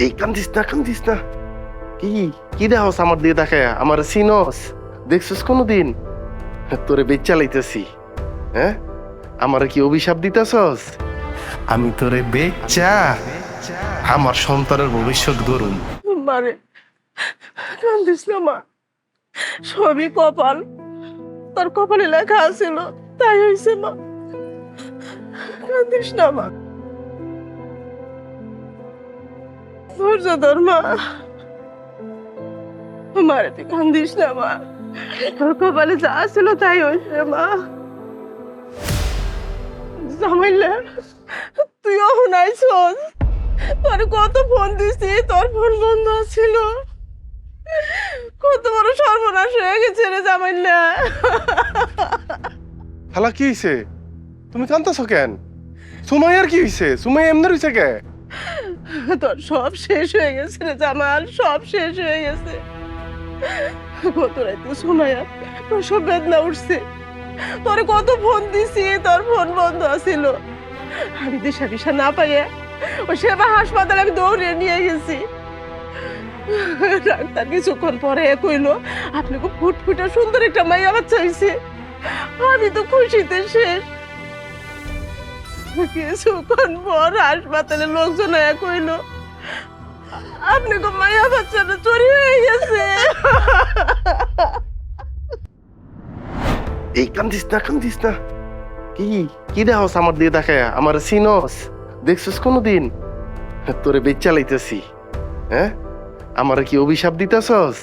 এই কান্দিস না কান্দিস না। কি কি দেহস আমার দিয়ে দেখে? আমার সিনস দেখছিস কোনোদিন? তোরে বেচ চালাইতেছি, হ্যাঁ? আমার কি অভিশাপ দিতেছস? আমি তোরে বেচা আমার সন্তানের ভবিষ্যৎ গরুম। মারে কান্দিস না মা, সবই কপাল। তোর কপালে লেখা আছিল, তাই হয়েছে মা। কান্দিস না মা, ধৈর্য ধর মা। মারে তুই কান্দিস না মা, তোর কপালে যা ছিল তাই হয়েছে মা। জামাইলে তুইও শুনাইছস, তোর কত ফোন দিছি, তোর ফোন বন্ধ ছিল। কত বড় সর্বনাশ হয়ে গেছে রে জামাইলে। হালা কি হইছে? তুমি কান্দতেছো কেন? সুমাইয়ার কি হইছে? সুমাইয়া এমনি হইছে কে? তোর সব শেষ হয়ে গেছে রে জামাল, সব শেষ হয়ে গেছে। কত রাইতে শোনায়া তোর সব বেদনা উঠছে। তোরে কত ফোন দিছি, তোর ফোন বন্ধ আছিল। আমি দিশা দিশা না পাইয়া ওই সেবা হাসপাতালে আমি দৌড়িয়ে নিয়ে গেছি। ডাক্তার কিছুক্ষণ পরে কইলো আপনি খুব ফুটফুটে সুন্দর একটা মাইয়া বাচ্চা হইছে। আমি তো খুশিতে শেষ। কিছুক্ষণ পর হাসপাতালে লোকজন কইলো আপনি খুব মাইয়া বাচ্চাটা চুরি হয়ে গেছে। এই কান্দিস না কান্দিস না। কি কি দেহস আমার দিয়ে দেখে? আমার সিনস দেখছিস কোনোদিন? তোরে বেচ চালাইতেছি, হ্যাঁ? আমার কি অভিশাপ দিতেছস?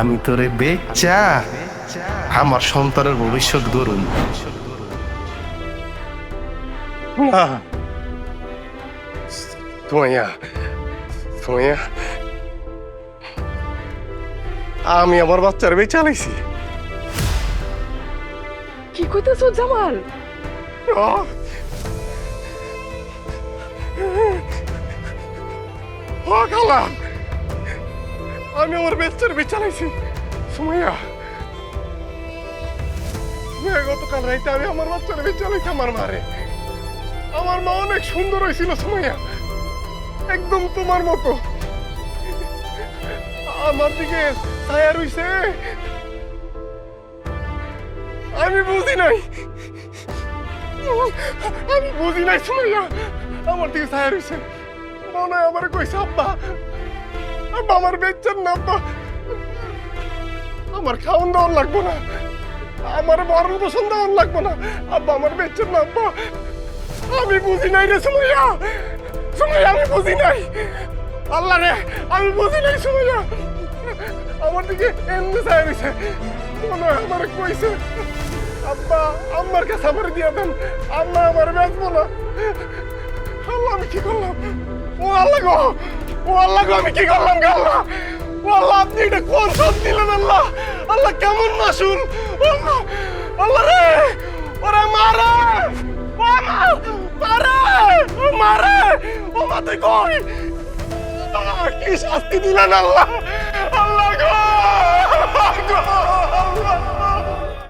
আমি তোরে বেচা আমার সন্তানের ভবিষ্যৎ গরুম। তোমাইয়া তোমাইয়া, আমি আমার বাচ্চার বেচ চালাইছি। কি কইতেছ জামাল? আমি আমার বেচার বেচ চালাইছি। সুমাইয়া, গতকাল রাইতে আমি আমার বাচ্চার বেচ চালাইছি আমার মারে। আমার মা অনেক সুন্দর হয়েছিল সুমাইয়া, একদম তোমার মতো। আমার দিকে ছায়া রইছে, আমি বুঝি নাই, আমি বুঝি নাই সুমাইয়া। আমার দিকে ছায়া রইছে, মনে হয় আমার কইছে আব্বা, আব্বা আমার বেচার না আব্বা, আমার খাওয়ান দাওয়ান লাগবো না, আমার ভরণ পোষণ দেওয়ান লাগবো না আব্বা, আমার বেচার না আব্বা। আমি বুঝি নাই রে সুমাইয়া, সুমাইয়া আমি বুঝি নাই। আল্লাহ রে, আমি বুঝি নাই সুমাইয়া। আমার দিকে এমনি ছায়া রইছে, মনে হয় আমার কইছে আব্বা আম্মার কাছে আমার দিয়ে দেন, আম্মা আমার বেচবো না। আল্লাহ আমি কি করলাম? ও আল্লাহ গো, ও আল্লাহ গো, আমি কি করলাম গো আল্লাহ? ও আল্লাহ, আপনি এটা কোন সব দিলেন আল্লাহ? আল্লাহ কেমন মাসুল! আল্লাহ, আল্লাহ রে, ওরে মারে, ও মা, মারে, ও মারে, ও মা তুই কই? কি শাস্তি দিলেন আল্লাহ? আল্লাহ গো, গো